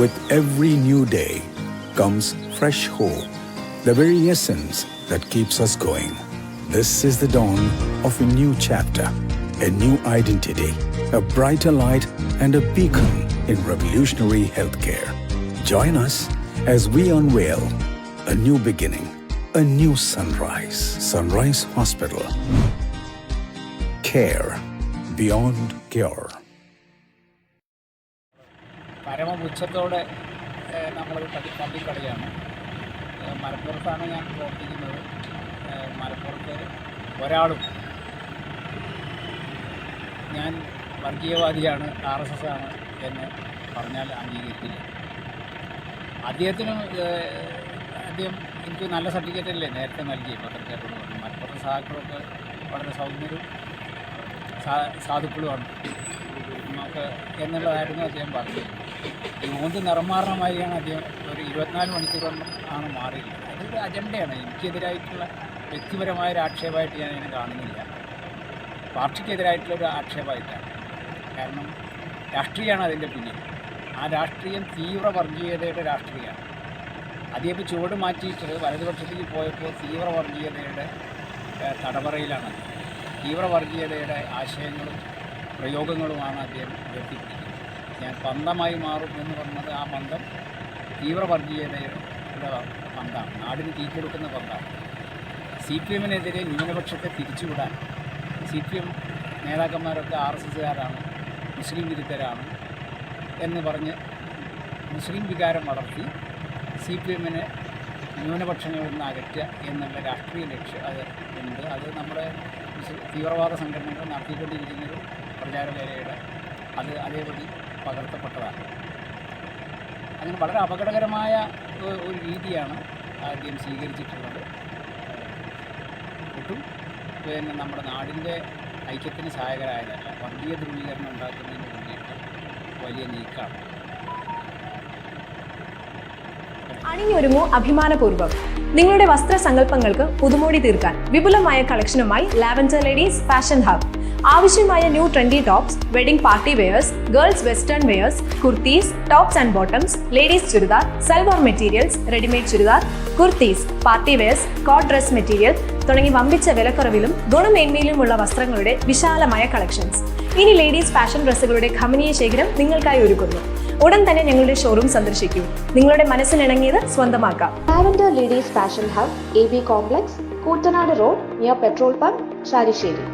With every new day comes fresh hope, the very essence that keeps us going. This is the dawn of a new chapter, a new identity, a brighter light, and a beacon in revolutionary healthcare. Join us as we unveil a new beginning, a new sunrise. Sunrise Hospital. Care beyond cure. പരമപുച്ഛത്തോടെ നമ്മളത് തള്ളിക്കളയാണ്. മലപ്പുറത്താണ് ഞാൻ പ്രവർത്തിക്കുന്നത്. മലപ്പുറത്ത് ഒരാളും ഞാൻ വർഗീയവാദിയാണ്, RSS ആണ് എന്ന് പറഞ്ഞാൽ അംഗീകരിക്കില്ല. അദ്ദേഹം എനിക്ക് നല്ല സർട്ടിഫിക്കറ്റല്ലേ നേരത്തെ നൽകി പത്രക്കാരോട് പറഞ്ഞു. മലപ്പുറത്തെ സഹാക്കളൊക്കെ വളരെ സൗമ്യരും സാധുക്കളുമാണ് നമുക്ക് എന്നുള്ളതായിരുന്നു അദ്ദേഹം പറഞ്ഞത്. ഈ മൂന്ന് നിറമാറണമായിരിയാണ് അദ്ദേഹം ഒരു 24 മണിക്കൂർ ആണ് മാറിയത്. അതൊരു അജണ്ടയാണ്. എനിക്കെതിരായിട്ടുള്ള വ്യക്തിപരമായൊരു ആക്ഷേപമായിട്ട് ഞാൻ അതിനെ കാണുന്നില്ല. പാർട്ടിക്കെതിരായിട്ടുള്ളൊരു ആക്ഷേപമായിട്ടാണ്. കാരണം രാഷ്ട്രീയമാണ് അതിൻ്റെ പിന്നിൽ. ആ രാഷ്ട്രീയം തീവ്ര വർഗീയതയുടെ രാഷ്ട്രീയമാണ്. അദ്ദേഹം ചുവട് മാറ്റിയിട്ട് വലതുപക്ഷത്തേക്ക് പോയപ്പോൾ തീവ്ര വർഗീയതയുടെ തടവറയിലാണ്. തീവ്ര വർഗീയതയുടെ ആശയങ്ങളും പ്രയോഗങ്ങളുമാണ് അദ്ദേഹം ഉയർത്തിപ്പിടിക്കുന്നത്. ഞാൻ പന്തമായി മാറും എന്ന് പറഞ്ഞത് ആ പന്തം തീവ്ര വർഗീയതയുടെ പന്താണ്, നാടിന് തീക്കൊടുക്കുന്ന പന്താണ്. CPM-നെതിരെ ന്യൂനപക്ഷത്തെ തിരിച്ചുവിടാൻ CPM നേതാക്കന്മാരൊക്കെ RSSകാരാണ്, മുസ്ലിം വിരുദ്ധരാണ് എന്ന് പറഞ്ഞ് മുസ്ലിം വികാരം വളർത്തി CPM-നെ ന്യൂനപക്ഷങ്ങളിൽ നിന്ന് അകറ്റുക എന്നുള്ള രാഷ്ട്രീയ ലക്ഷ്യം അത് ഉണ്ട്. അത് നമ്മുടെ തീവ്രവാദ സംഘടനകൾ നടത്തിക്കൊണ്ടിരിക്കുന്നൊരു പ്രചാരവേലയുടെ അത് അതേപടി പകർത്തപ്പെട്ടതാണ്. അങ്ങനെ വളരെ അപകടകരമായ ഒരു രീതിയാണ് ആദ്യം സ്വീകരിച്ചിട്ടുള്ളത്. ഒട്ടും നമ്മുടെ നാടിൻ്റെ ഐക്യത്തിന് സഹായകരായതല്ല, വർഗീയ ധ്രുവീകരണം ഉണ്ടാക്കുന്നതിന് വേണ്ടിയിട്ട് വലിയ നീക്കമാണ്. അണിഞ്ഞൊരുങ്ങൂ അഭിമാനപൂർവ്വം. നിങ്ങളുടെ വസ്ത്രസങ്കല്പങ്ങൾക്ക് പുതുമോടി തീർക്കാൻ വിപുലമായ കളക്ഷനുമായി ലാവൻഡർ ലേഡീസ് ഫാഷൻ ഹബ്. ആവശ്യമായ new trendy tops, wedding party wears, girls western wears, kurtis, tops and bottoms, ladies churidar, salwar materials, readymade churidar, kurtis, party wears, coat dress material തുടങ്ങി വമ്പിച്ച വിലക്കുറവിലും ഗുണമേന്മയിലുമുള്ള വസ്ത്രങ്ങളുടെ വിശാലമായ കളക്ഷൻസ്. ഇനി ലേഡീസ് ഫാഷൻ ഡ്രസ്സുകളുടെ ഖമനീയ ശേഖരം നിങ്ങൾക്കായി ഒരുക്കുന്നു. ഉടൻ തന്നെ ഞങ്ങളുടെ ഷോറൂം സന്ദർശിക്കൂ. നിങ്ങളുടെ മനസ്സിനിണങ്ങിയത് സ്വന്തമാക്കാം. Lavender ladies fashion hub, AB complex, Koottanad road, near petrol pump, Chalissery.